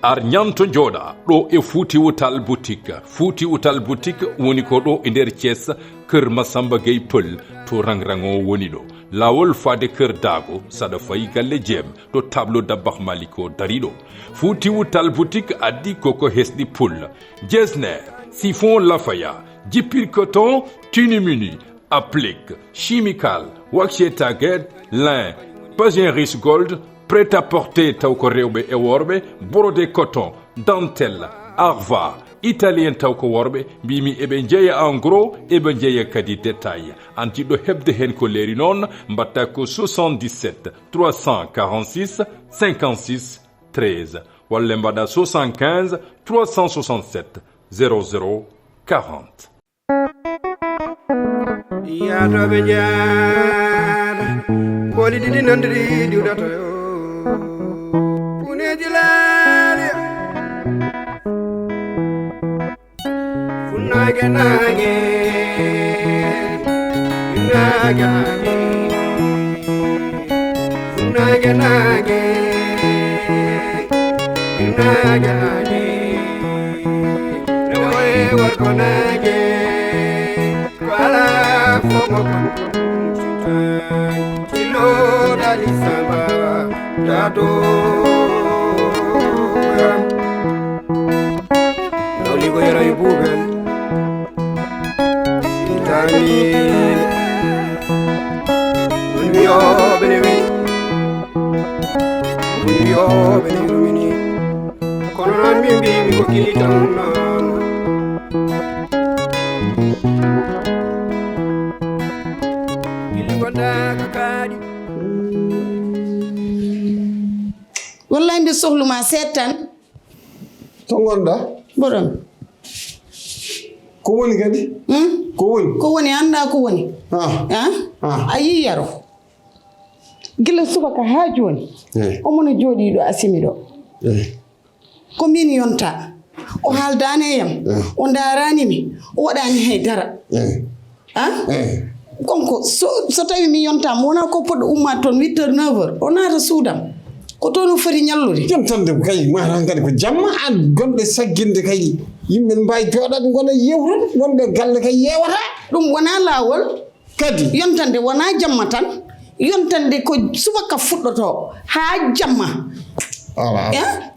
ar nyanto joda do e Fuuti Wutal boutique woni ko do e der Thiès keur Massamba Gueye Peul to rangrango woni do lawol fade keur dago sada fay galle jem to tableau dabakh maliko darido Fuuti Wutal boutique addi koko hesdi pul jesner siphon lafaya jipir coton tunimuni applique chimical waxé taguet lin Pageris Gold prêt-à-porter tawko rewbe e worbe brodé coton dentelle arva italien tawko worbe bimi ebe jeeya en gros ebe jeeya kadi détail anti do hebde hen ko leri non mbatta ko 77 346 56 13 walla mbada 75 367 00 40 ya do be jaar ko di nandiri diwdato yo pune dilale funage nage nawe warko nage kwala fomo kilo dali samba dado noli go yara yububel itani unyo benewi mini kono nan mi ko kilitan wallahi mbi sohluma setan to gonda borom ko woni kadi ko woni anda ko woni ayi yaro gila subaka ha joni o mona jodi do asimi do ko min yonta o haldane yam o darani mi o wadani haydara konko so tawi mi yonta mo wona ko poddo umma ton 8h 9h o nata suudam ko tono foti nyallude jamtande kay mara ngade ko jamma an gonde sagginde kay yimbe mbay jodade gona yewran wonbe galle kay yewata dum wona lawol kadi yontande wona jamma tan yontande ko subaka fuddoto ha jamma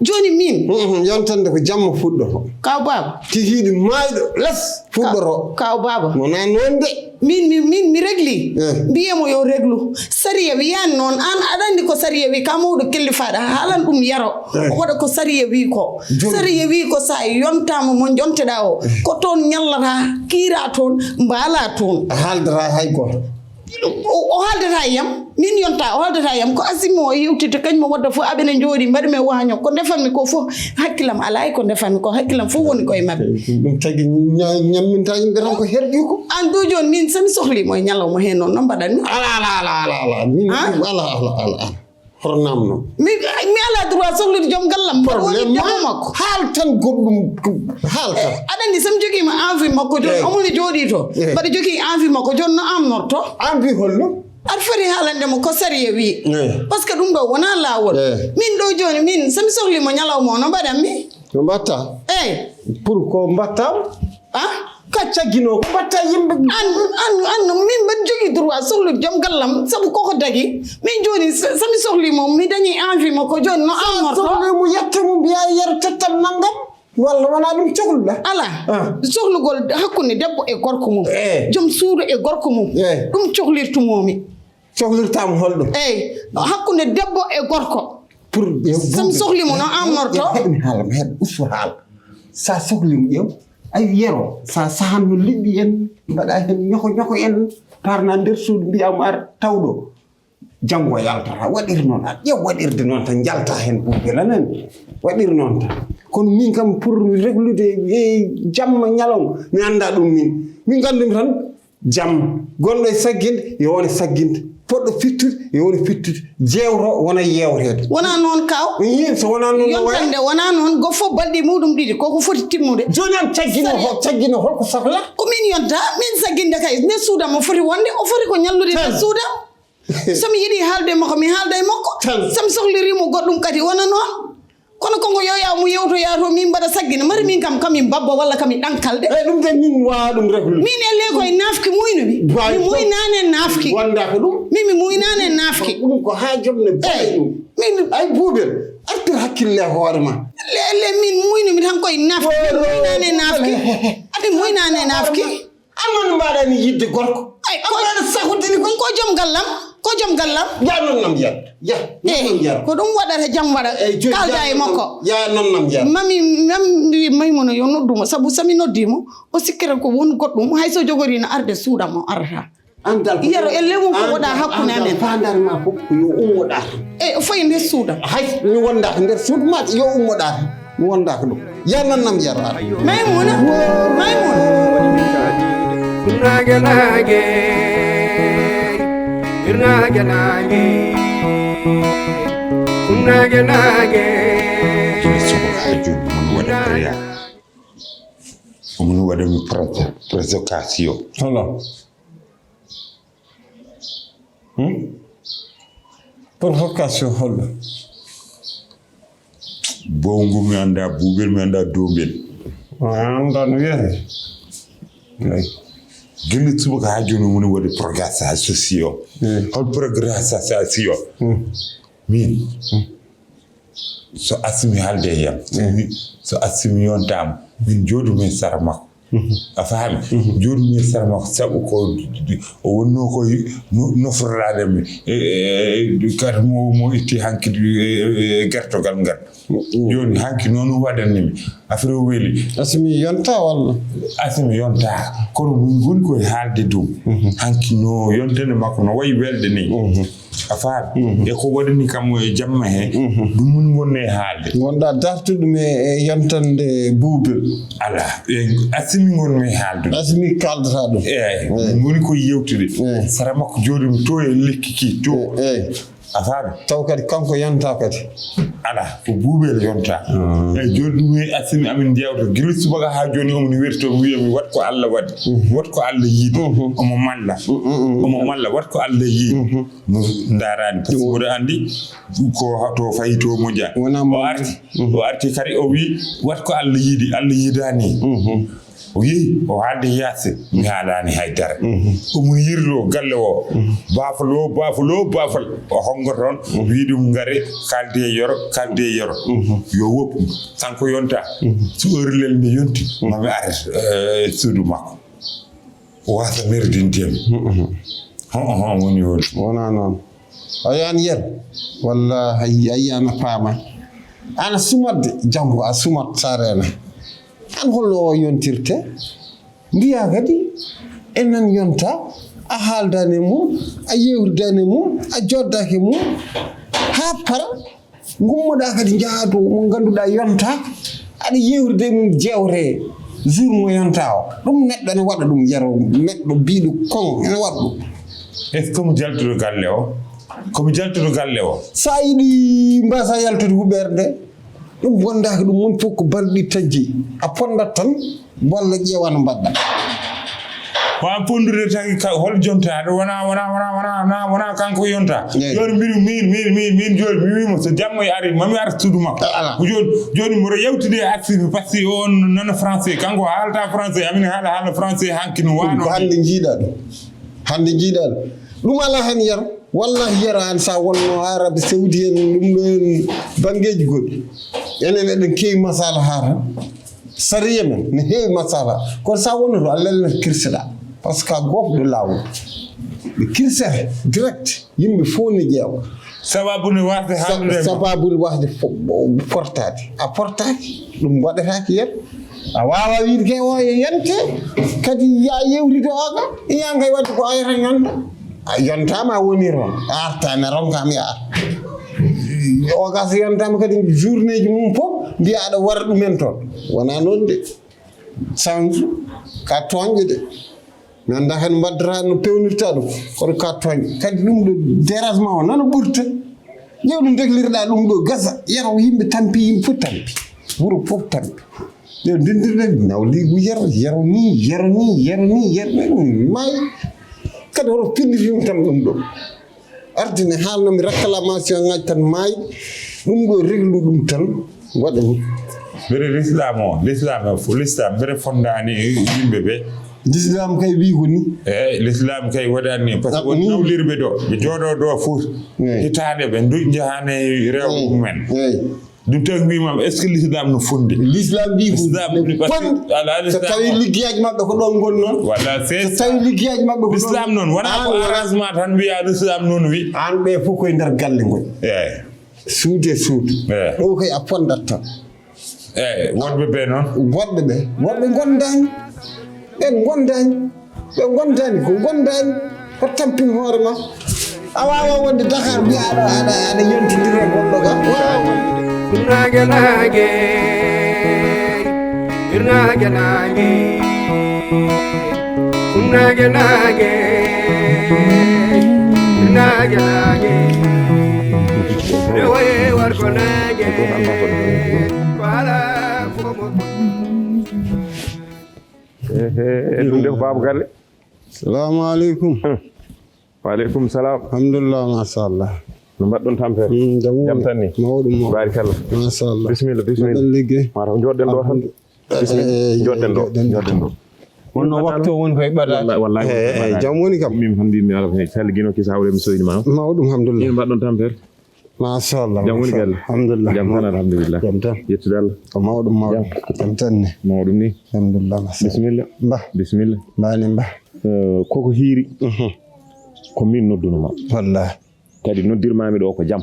joni min yontande ko jamma fuddoto kaw baba ti hiidi maydo les fuddoro kaw baba wona non de min mi regli biyemo yo reglu sariya wi yan non an adandi ko sariya wi kamawdo kelli faada halan dum yaro o wada ko sariya wi ko sa yontama mo jonteda o ko ton nyallata kira ton mbala ton haldara hay go o haldata yam min yonta o haldata yam ko asimo yewtite kanymo wadda fu abene jodi mbadi me waño ko defami ko fo hakkilam alay ko defami ko hakkilam fu woni koy mabbe dum tagi nyamminta yimbe tan ko herdi ko an do jon min sami sohli moy nyalaw mo hen non no badani ala min ala hornamno mi ala droit sohli jom gallam problème makko hal tan goddum hal tan adani sam jogi ma envie makko jon amoni jodi to bade jogi envie makko jon no am norto envie holno ar fari halande mo ko sariye wi parce que dum do wona lawol min do joni min sami sohli mo nyalaw mo no badam mi no batta pour ko batta kacca gino ko batta yimbe an min ban jogi droit sohli jom gallam sabu ko dagi min joni sami sohli mo mi dañi envie mo ko joni no am morto sohli mo yetta mo biya yer tettam nangam walla wana dum cogul la ala sohlugol hakkunde debbo e gorko mum jom suudu e gorko mum dum cohlirtumomi cohlirtam holdo hakkunde debbo e gorko pour sam sohli mo no am morto mi halam hed usu hal sa sohli mo yow ay yero sa sahanno libbi en bada hen nyoko en parna der suudu mbiyam ar tawdo jango yaltata wadir non at yow wadirde non tan jalta hen bubela nan wadir non tan kono min kam pour réglude e jamma nyalom mi anda dum min gandum tan jam gondo sagginde yo wona sagginde poddo fittude yo wona fittude jewro wona yewrede wona non kaw so wona non yontande wona non go fo baldi mudum didi koko foti timmude joni am caggino holko sohla ko min yonta min sagginde kay ne suuda mo foti wonde o foti ko nyallude ne suuda somi yidi halde makko mi halday makko sam sohlirimo goddum kadi wona non kono kongo yo ya mu yewto ya to min bada saggina mari min kam kamin babba walla kamin dankalde dum tan min wa dum reklu min elle koy nafki muyno mi muynane nafki wonda ko dum mimi muynane nafki dum ko ha jomne bay min ay buubel artir hakkille hoore ma le min muyno mi tan koy nafki muynane nafki abi muynane nafki amon mbaɗa ni yidde gorko ay ko sahudini ko jom gallam ya non nam ya ko dum wadata jam wada kalda e makko ya non nam ya mami maymono yo nodduma sabu sami noddimo o sikkira ko won goddum hayso jogori na arde suuda mo arata andal yaro elle mo ko wada hakkune amen fandar ma ko yo ummoda fay nder suuda hay mi wonda ko nder suuda ma yo ummoda mi wonda ko dum ya non nam ya maymuna nage nage nage mun wada mi provocation hello provocation hello bongo mi anda bubel mi anda dombel anda no yeh gilli subaka hajunu mun wada progressation hol progressation min so asimi halde yam so asimi yontam min jodu men sarmak a faami jodu men sarmak sabu ko o wonno ko nofrade mi kar mo itti hanki gertogal ngal joni hanki non wadanni mi afre weli asimi yonta walla asimi yonta kono mun gon ko haalde dum hanki no yontene makko no way welde ni a faami e ko wadani kam e jamma he dum mun gonne haalde gonda dartuɗum e yontande buubel ala asimi gon mi haalde asimi kaldata ɗum eyi ngoni ko yewtude sara makko jooɗi to e lekki ki to a faami taw kadi kanko yonta kadi ala ko buubel yonta e jooɗi ɗum e asimi amin jewta gila subaka ha joni omo werto wiyami wat ko Allah waɗi wat ko Allah yiidi omo malla wat ko Allah yiidi no darani par ce que oɗo andi ko to fayi to moƴƴa o arti kadi o wi wat ko Allah yiidani o yi o haalde yaase mi haalani haydara omo yirlo galle o baafal o hongo toon wi ɗum ngare kalde yoro yo woppu sanko yonta so heurelel nde yonti mami ara suudu makko o wasa merdintemi woni wona noon o yan yer walla a yiyama paama ana sumadde janggo a sumat sarena an hollo o yontirte mbiya kadi enen yonta a haaldane mum a yewrdane mum a joddake mum ha para gummoɗa kadi jaha to mo ganduɗa yonta aɗa yewrde mum jewre jour mo yonta o ɗum neɗɗo ene waɗa ɗum yero neɗɗo biɗo kon ene waɗa ɗum est ce que komi jaltuɗo galle o sa yiɗi mbasa yaltude huɓere nde ɗum wondaka ɗum mon fof ko balɗi tajji a pondat tan walla ƴeewa no mbaɗɗa wa pondude tagi hol jonta aɗa wona kanko yonta joni mbimi min joni mi wimo so jamma ari mami ara suudu makko joni mboɗo yewtude e accive par ce que on nana français kanko haalata français amin haala français hanki no wano ko hande jiiɗa ɗum ɗum ala hen yar wallahi yara an sa wonno arabe saudi en ɗum ɗo en bangeji goɗɗi enen eɗen kewi masala hata sariya men ne heewi masala kono sa wonno to allah elnata kirseɗa par ce que a gofɗo lawol ɓe kirsete direct yimɓe fof ne ƴeewa sababune wasde portade a portaki ɗum waɗetaki yen a wawa wiide ke o e yonte kadi ya yewride oga iyankay wadde ko ayata yonta a yontama a woni ron a artani ronkami a oga so yontama kadi journée ji mum fof mbiya aɗa wara ɗumen toon wona noon de sanju ka toñƴo de mi anda hen mbaddata no pewnirta ɗum kono ka toñƴo kadi ɗum ɗo dérangement o nana ɓurta ƴew ɗum deglirɗa ɗum ɗo gasa yero yimɓe tampi yimɓe fof tampi wuro fof tampi yo dindirde nawligu yero ni maayi kadi hoto pindirim tan ɗum ɗo ardine haalnomi réclamation ngaji tan maayi ɗum ɗo réglu ɗum tan goɗɗo ni bere l'islam fo l'islam bere fondani yimɓe ɓe l'islam kay wi ko ni l'islam kay waɗani par ce que woni nawlirɓe ɗo ɓe jooɗo ɗo fof hitaade ɓe jahane rewɓe mumen ɗum tan wimam est ce que l'islam no fondi l'islam wi ko so tawi liggiyaji maɓɓe ko ɗon gon noon voilà c'est so tawi liggiyaji maɓɓe ko l'islam noon wona ko arrangement tan wiya l'islam noon wi an ɓe fof koye nder galle ngol suudu e suudu ɗo koye a fondat tan wonɓe ɓe noon woɗɓe ɓe gondani ɓe gondani ko gondani ko tampin hoore ma a wawa wonde Dakar mbiya aɗa yontidiri e goɗɗo ga nage nage nage nage nage nage nage nage rewaye warko nage wala fomo ɗum de ko baba galle salamu aleykum waaleykum salam alhamdulillah machallah no mbaɗɗon tampere jam tan ni mawɗum barikalla machallah bisimilla ɗon liggey mataw joɗɗen ɗo tan joɗɗen ɗo wonno waktu o woni koye ɓaɗade wallahi jam woni kam min tan mbimi ala salligino kisawre mi soynima mawɗum alhamdulillah ino mbaɗɗon tampere machallah jam woni galle alhamdulillah jam tan alhamdulillah jam tan yettude Allah ko mawɗum jam tan ni mawɗum ni alhamdulillah machallah bisimilla mbani koko hiiri ko min noddunoma wallahi kadi noddirmami ɗo ko jam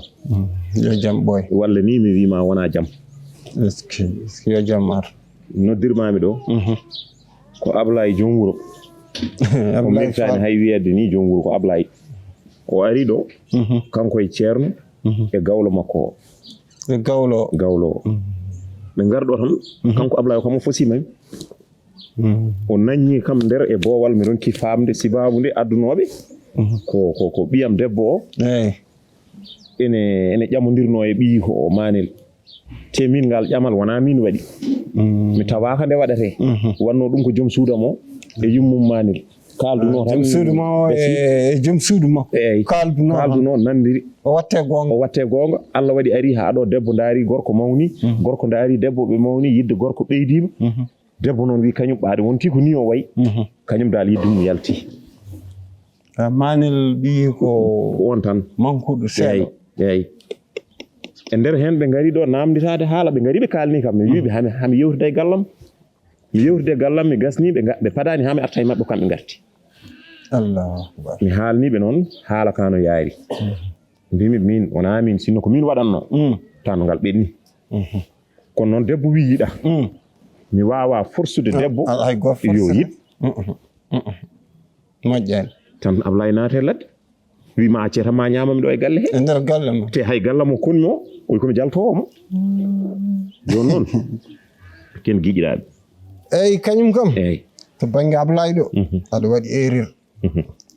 yo jam ɓooy walla ni mi wima wona jam est ce que yo jam ar noddirmami ɗo ko Ablaye joom wuro ko mintani hay wiyede ni joom wuro ko Ablaye o ari ɗo kanko e ceerno e gawlo makko o e gawlo o ɓe garɗo tan kanko Ablaye kamo fosimami o naññi kam nder e boowal mi ronki famde sibabu nde addunoɓe ko ɓiyam debbo o ene ƴamodirno e ɓii ko o manel te min ngal ƴamal wona min waɗi mi tawaka nde waɗate wanno ɗum ko joom suudam o e yummum manel kalduno tan suudu ma e joom suudu makko kalduno nandiri o watte gonga Allah waɗi ari ha ɗo debbo daari gorko mawni gorko daari debbo ɓe mawni yidde gorko ɓeydima debbo noon wi kañum ɓaade wonti ko ni o wayi kañum dal yidde mum yalti manel ɓi ko on tan mankuɗo seeɗa eyi e nder hen ɓe ngari ɗo namditade haala ɓe ngari ɓe kalni kam mi wiɓe hami yewtide e gallam mi gasni ɓe padani hami arta e mabɓe kamɓe garti allahu akbar mi haalniɓe noon haala kano yaari mbimi min wona min sinno ko min waɗanno tan ngal ɓenni kono noon debbo wi yiɗa mi wawa forsude debbo yo yiɗ moƴƴani tan Ablaye naate ladde wima acce tan ma ñamami ɗo e galle he e nder galle mo te hay galle mo konmi o oy komi jaltowomo joni noon ken giƴiraɓe eyyi kañum kam eyyi to banggue Ablaye ɗo aɗa waɗi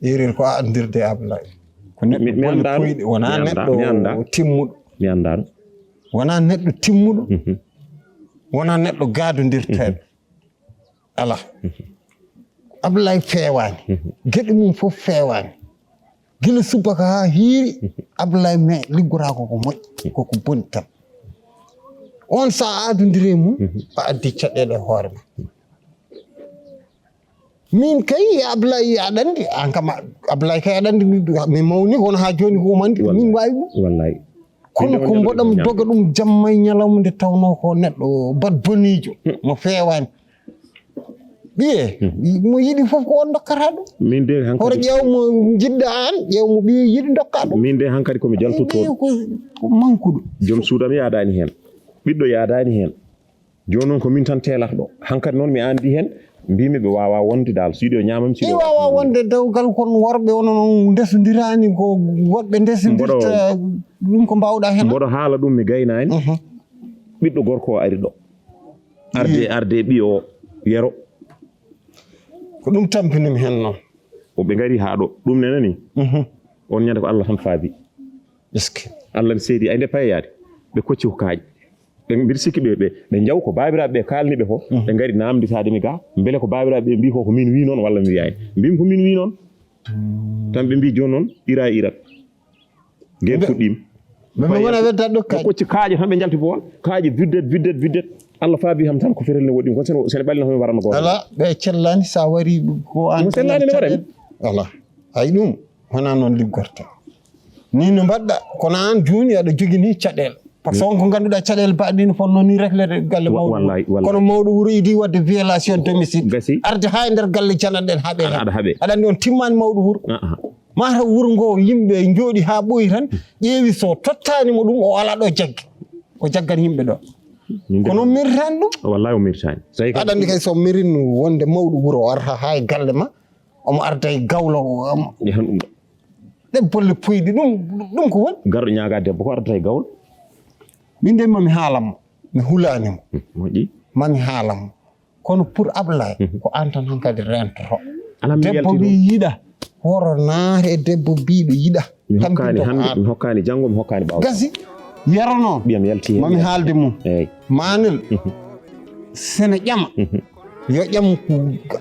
erreur ko andirde Ablaye ko neɗɗo bolle wona neɗɗo timmuɗo mi andano wona neɗɗo timmuɗo wona neɗɗo gadodirteɗo ala Ablaye fewani gueɗe mum fof fewani gila subaka ha hiiri Ablaye me liggorako ko moƴƴi koko boni tan on sa adodiri mum a addi caɗele hoore ma min kay Ablaye aɗa andi an kam Ablaye kay aɗa andi mi mawni kono ha joni ko mandi min wawi ɗum wallahi kono ko mboɗam doga ɗum jamma e ñalawma nde tawno ko neɗɗo bad bonijo mo fewani ɓiye mo yiɗi fof ko on dokkata ɗum min de hoto ƴeew mo jiɗɗa an ƴeew mo ɓiye yiɗi dokka ɗum min de hankkadi komi jaltotoɗo ko mankuɗo joom suudam yaadani hen ɓiɗɗo yaadani hen joni noon ko min tan telata ɗo hankkadi noon mi andi hen mbimi ɓe wawa wonde dal so yiɗi o ñamami i wawa wonde dewgal kono worɓe ono noon ndesodirani ko woɗɓe ndesodirta ɗum ko mbawɗa hen mboɗo haala ɗum mi gaynani ɓiɗɗo gorko o ari ɗo arde ɓi o yero ko ɗum tampinimi hen noon ɓe ngari ha ɗo ɗum nene ni on ñande ko Allah tan faabi Allah ne seedi ay nde payeyade ɓe kocci ko kaaƴe ɓe mbiɗa sikki ɓe jaw ko babiraɓe ɓe kalniɓe ko ɓe ngari namditademi ga beele ko babiraɓe ɓe mbi ko min wi noon walla mi wiyani mbimi ko min wi noon tan ɓe mbi joni noon ira irat guel fuɗɗima ɓe gona weddat ɗo kaaƴe kocci kaaƴe tan ɓe jalti boon kaaƴe viddet Allah faabi ham tan ko ferel ne woɗɗi kon sen ɓalli no warano go ala ɓe cellani sa wari ko an sellani ne waɗani ala hay ɗum wona noon liggorta ni no mbaɗɗa kono an joni aɗa jogini caɗele par ce que on ko ngannduɗaa caɗele baɗɗi no fonno ni reflede galle mawɗo kono mawɗo wuro idi wadde violation domicile arde ha e nder galle jananɗen haaɓe aɗa anndi on timmani mawɗo wuro mata wuro ngo yimɓe jooɗi ha ɓoyi tan ƴeewi so tottanimo ɗum o ala ɗo jagge o jaggan yimɓe ɗo kono mirtani ɗum wallahi o mirtani aɗa anndi kay so mirin wonde mawɗo wuro o arta ha e galle ma omo arda e gawlo yahan ɗum ɗo ɗebbolle poyɗi ɗum ko woni garɗo ñaaga debbo ko arda e gawlo min nde mami haalanmo mi hulanimo moƴƴi mami haalanmo kono pour Ablaye ko an tan hankadi rentoto debbo wi yiɗa woro naare e debbo biiɗo yiɗa mi hokkani hande mi hokkani janngo mi hokkani ɓaw gasi yero noon ɓiyam yalti mami haalde mum eyyi manel sene ƴama yo ƴam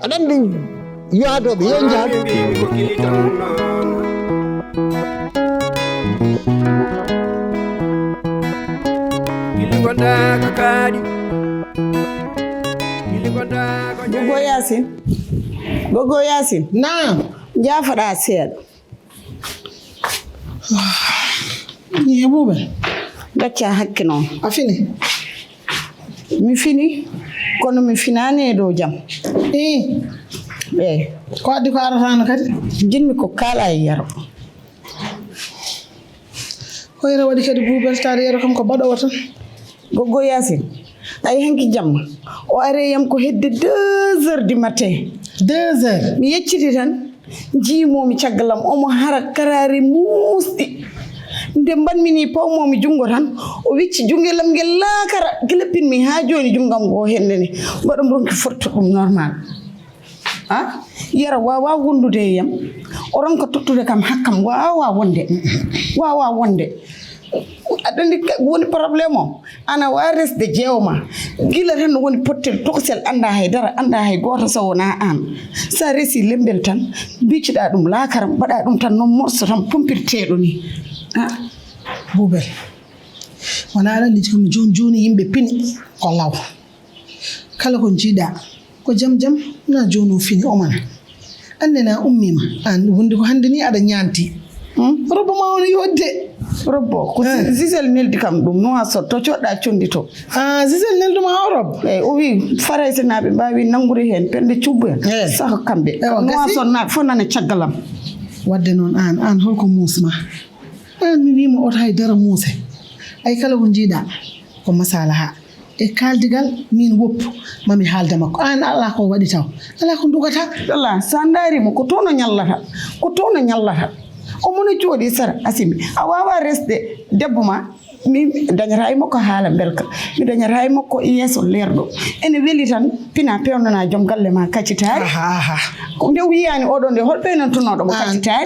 aɗa anndi yoadoɓe yo jahat Gogo Yasin naam jaafaɗa seeɗa ni Buubel gacca hakke noon a fini mi fini kono mi finani e dow jam ɓe ko addi ko aratano kadi jinmi ko kaala e yaro hoyre waɗi kadi Buubel taade yaro kam ko baɗowo tan Gogo Yasin ay hanki jamma o are yam ko hedde 2 heures du matin 2 heures mi yecciti tan jiimomi caggalam omo hara karari muusɗi nde mbanmini pawmomi jungo tan o wicci jungelam ngel laakara gilappinmi ha joni jungam go hendene mbaɗom ronki fotto ɗum normal yara wawa wondude e yam o ronka tottude kam hakkam wawa wonde aɗandi woni probléme o ana wa resde jeewma gila tan no woni pottel tokosel anda haydara anda hay goto so wona an sa resi lembel tan bicciɗa ɗum laakaram mbaɗa ɗum tan noon morso tan pompirteɗo ni Buubel wona aɗa andi kam joni yimɓe pini ko law kala ko jiiɗa ko jam na joni o fini omana andena ummima an wonde ko hande ni aɗa ñanti robbo ma wona yodde robbo ko Gisel neldi kam ɗum no ha sotto coɗɗa condi to Gisel nelduma ha robbo eyyi o wi farayse naɓe mbawi nangude hen pende cubbu en saka kamɓe no ha sonnaɓe fof nana caggalam wadde noon an holko muusma an mi wima oto haydara muuse ay kala ko jiiɗa ko masalaha e kaldigal min woppu mami haalde makko an ala ko waɗi taw ala ko dugata ala sa darimo ko tono ñallata o mono jooɗi sara Asimi a wawa resde debbo ma mi dañata e makko haala belka mi dañata e makko yeeso leerɗo ene weeli tan pina pewnana joom galle ma kaccitaari nde wiyani oɗo nde hol ɓeynantunoɗo mo kaccitaari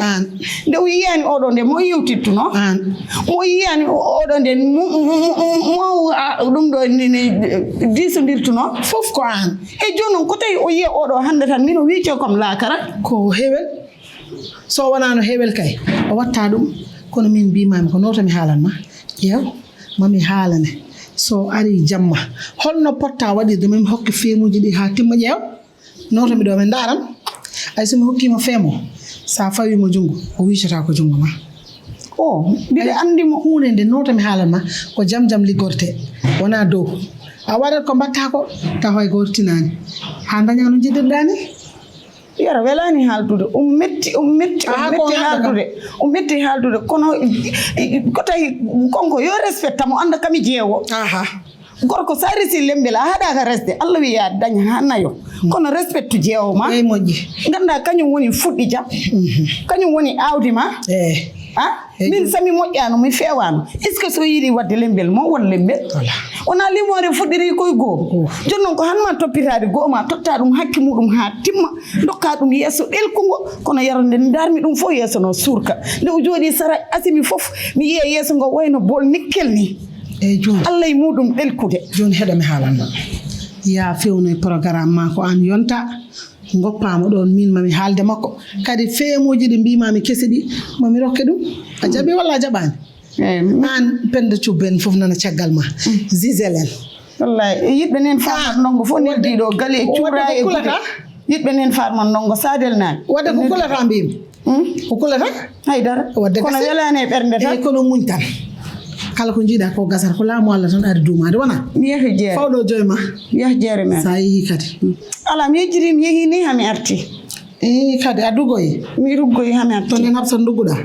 nde wiyani oɗo nde mo yewtittuno mo yiyani oɗo nde mo ɗum ɗo disodirtuno fof ko an e joni noon ko tawi o yiya oɗo hande tan mino wiico comme laakara ko heewel so wonano heewel kay o watta ɗum kono min mbimami ko noto mi haalanma ƴeew mami haalane so ari jamma holno potta waɗirde mami hokki feemuji ɗi ha timma ƴeew noto mi ɗo ɓe daran ay somi hokkimo feemo sa fawimo jungo o wiccata ko jungo ma mbiɗa andimo hunde nde noto mi haalanma ko jam liggorte wona dow a waɗat ko mbatta ko tawa e gortinani ha daña no jiɗirɗani yara welani haaldude metti haaldude kono ko tawi konko yo respecta mo anda kami jeewo gorko sa resi lembel a haɗaka resde Allah wi ya daña ha nayo kono respecte jeewo ma ey moƴƴi ganda kañum woni fuɗɗi jam kañum woni awdi ma min sami moƴƴano mi fewano est ce que so yiiɗi wadde lembel mo won lembel wona limore fuɗɗiri koye goho joni noon ko hanma toppitade goho ma totta ɗum hakki muɗum ha timma dokka ɗum yeeso ɗelkugo kono yarande darmi ɗum fof yeeso no surka nde o jooɗi sara Asimi fof mi yiya yeeso ngo wayno bol nikkel ni eyyi joni Allah e muɗum ɗelkude joni heɗami haalanma ya fewno e programme ma ko an yonta goppama ɗon min mami haalde makko kadi feemoji ɗi mbimami kesi ɗi mami rokke ɗum a jaɓi walla a jaɓani an pende cuben fof nana caggal ma zizelen wallahi yiɓɓe nen farma ndongo fof neddiɗo gale cuura e gude yiɓɓe nen farma ndongo sadel naan wadde ko kulata mbimi ko kulata haydara wadde kono welani e ɓernde tan kono muñ tan kala ko jiiɗa ko gasata ko laamu Allah tan ari duumade wona mi yehi jeere fawɗo joyi ma yehi jeere men sa yeehi kadi ala mi yejjiri mi yehi ni hami arti kadi a duggoyi mi ruggoyi hami arti toon nen habsat dugguɗa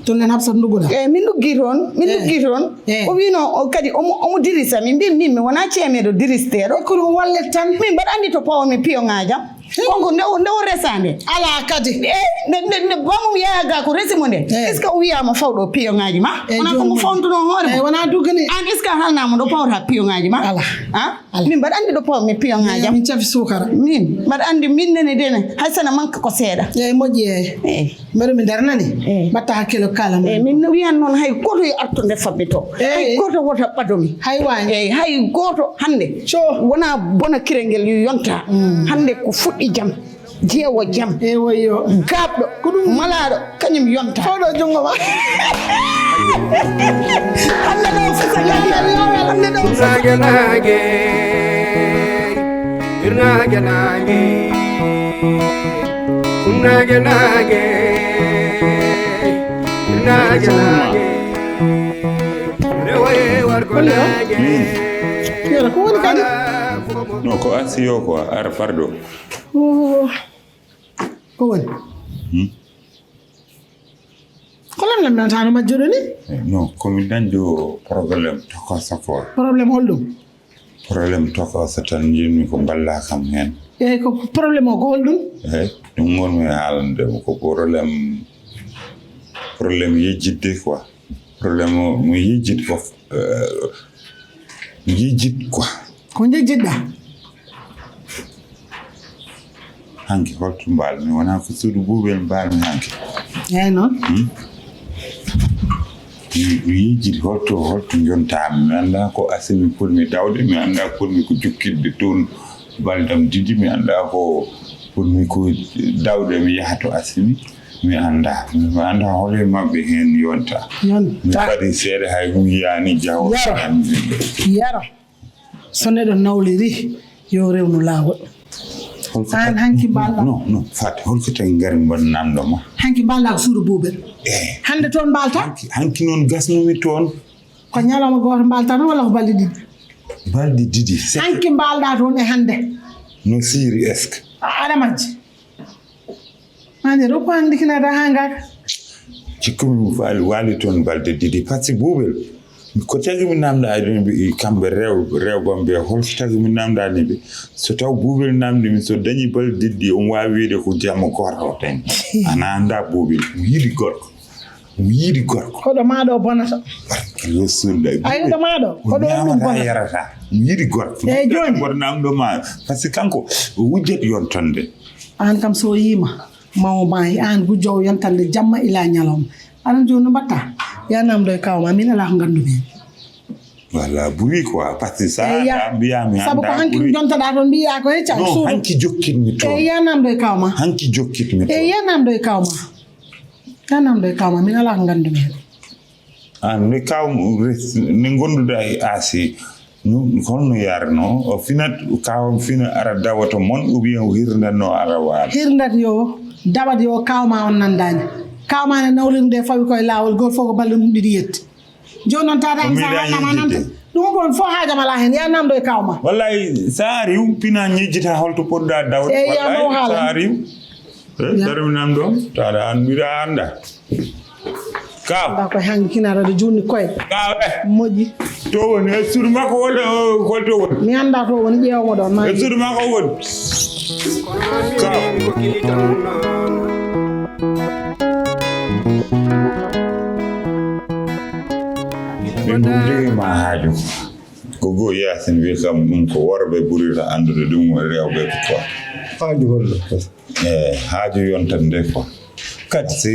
toon nen habsat dugguɗa min duggi toon o wino kadi omo dirisa mi mbimi mi wona ceemeɗo diristeɗo kono wallet tan min mbaɗa andi to pawomi piyongajam konko nde o resande ala kadi nde bamum yayaga ko resimo nde est ce que o wiyama fawɗo piyongaji ma wona komo fawtuno hoore wona duggani an est ce que halnama ɗo pawta piyongaji ma ala min mbaɗa andi ɗo pawmi piyongajam min cafi sukara min mbaɗa andi minnene dene hay sana manque ko seeɗa eyyi moƴƴi mbeɗo mi darnani mbatta hakkille kala ma min wiyan noon hay goto e artude fabɓe to hay goto wota ɓadomi hay wani eyyi hay goto hande wona bona kirel ngel yonta hande ko fuɗɗi jam jeewo jam woyo gaɓɗo ko ɗum malaɗo kañum yonta fawɗo jungo ma hande ɗo hande ɗo nage nage nage nage nage nage nage rewaye warko nage yoro ko woni kadi non ko asiyo ko ar fardo ko woni kolam lam nantano majjuɗo ni non komi dañjo probléme tokosa quoi probléme holɗum probléme tokosa tan jinmi ko balla kam hen eyyi ko probléme o ko holɗum eyyi ɗum gonmi haalandemo ko probléme yejjidde quoi probléme mo yejjid ko yejjid quoi ko jejjiɗɗa hanki holto mbalmi wona ko suudu buubel mbalmi hanki eyyi noon mi yejjid holto jontami mi anda ko asimi pourmi dawde mi anda pourmi ko jukkidde toon baldam didi mi anda ko pourmi ko dawde mi yaha to asimi mi anda hole mabɓe hen yonta mi faɗi seeɗa hay ɗum yiyani jawo yaro so neɗɗo nawliri yo rewnu laawol an hanki mballa non fati holko tagi gari mbaɗa namdo ma hanki mballa ko suudu buubel hande toon mbalta hanki noon gasnomi toon ko ñalawma goto mbalta noon walla ko balɗe ɗiɗi balɗe ɗiɗi hanki mbalɗa toon e hande no siiri est ce que aɗa majji ande ɗo ko handikinata ha ngaka cikkumi wali toon balɗe ɗiɗi par ce que buubel ko tagi mi namdani ɓe kamɓe rewɓe ɓe holko tagi mi namdani ɓe so taw buubel namdimi so dañi balɗe ɗiɗɗi on wawi wiide ko jamma gorko tan ana anda buubel mi yiɗi gorko koɗo maɗo bonata barke rasulullah ayiɗo maɗo koɗo ɗum bonata yarata mi yiɗi gorko eyyi joni goto namɗo ma par ce que kanko wujjat yontonde an kam so yima mawo maayi an gujjowo yontande jamma ila ñalawma aɗa joni no mbatta ya namdo e kawma min ala ko gandumi hen voilà ɓuuri quoi par ce que sa mbiyami saabu ko hanki jontoɗa toon mbiya ko hecca non hanki jokkitmi toon ya namdo e kawma hanki jokkitmi toon ya namdo e kawma min ala ko gandumi hen an ne kaw ne gonduɗa e aasi holno yarno o finat kawam fina ara dawato mon ou bien o hirdanno ara waala hirdat yo dawat yo kawma on nandani kawma ne nawlirde fawi koye lawol goto fof ko balɗe mum ɗiɗi yetti joni noon tata sa haɗama nanta ɗum kon fof haajam ala hen ya namdo e kawma wallay sa riw pina ñejjita holto poɗɗa dawat wallay sa riw darmi namɗo taɗa an mbiɗa anda kaw ko hanki kinarade junni koye kaw moƴƴi to woni e suudu makko walla holto woni mi anda to woni ƴeewmo ɗon ma e suudu makko woni kaw min ɗum joguima haaju ko goo yasin wi kam ɗum ko worɓe ɓurita andude ɗum rewɓe quoi haaju hollo haaju yontande quoi kadi si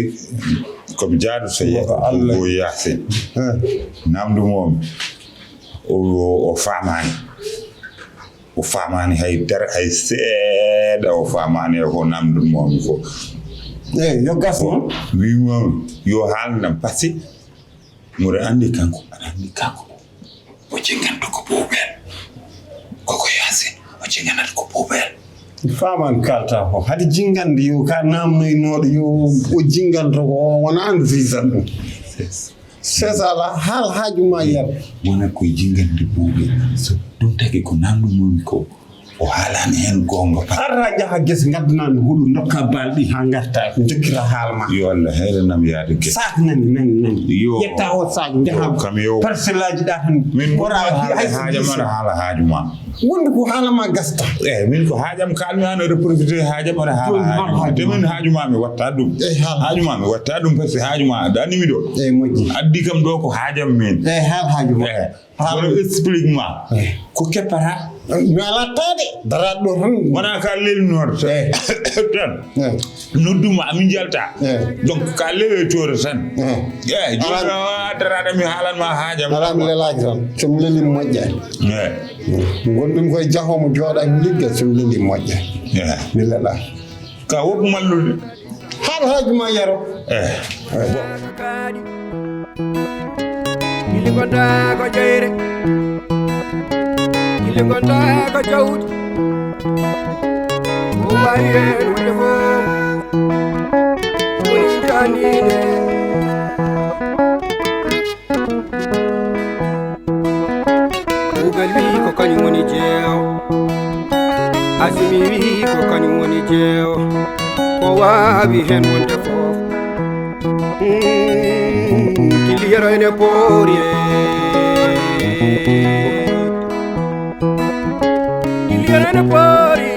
komi jaaduto yeeɗo goo yasin namdumomi o famani hay seeɗa o famani e ko namdumomi ko yo gasno wimomi yo haalnam par ce que mure andi kanko o jinganto ko bobel koko yasin o jinganat ko bobel faman kalta ko hadi jingande yo ka namnoynoɗo yo o jinganto ko wona an visa ɗum c'est ça la hal haajuma yar wona ko jingande bobel so ɗum tagi ko namnumomi ko o haalani hen gonga arra jaha gese gaddanami huɗo dokka balɗi ha garta jokkira haalma yo Allah heeranam yaade gese sak nani yo yetta o sak jaha kam yo parcelle aji ɗa tan min haajam aɗa haala haajuma wonde ko haalama gasta min ko haajam kalmi an oɗo profité haajam aɗa haala demin haajuma mi watta ɗum haajuma mi watta ɗum par ce que haajuma aɗa animi ɗo moƴƴi addi kam ɗo ko haajam min haal haajuma wono explique ma ko keppata mi ala taade daraɗo ɗo tan wona ka lelnorde tan nodduma amin jalta donc ka leletoore tan joni daraɗa mi haalanma haajam ala mi lelaaki tan somi leli moƴƴa gonɗumi koye jahomo jooɗa mi ligga somi leli moƴƴa mi leɗa ka woppu mallude haal haajuma yaro Gili gonda ko jeyre Gili gonda ko jawdi O wawi hen wonde fof woni sitanide Ugal wi ko kañum woni jeew Asimi wi ko kañum woni jeew O wawi hen wonde fof Gili yero ene poori Gili yero ene poori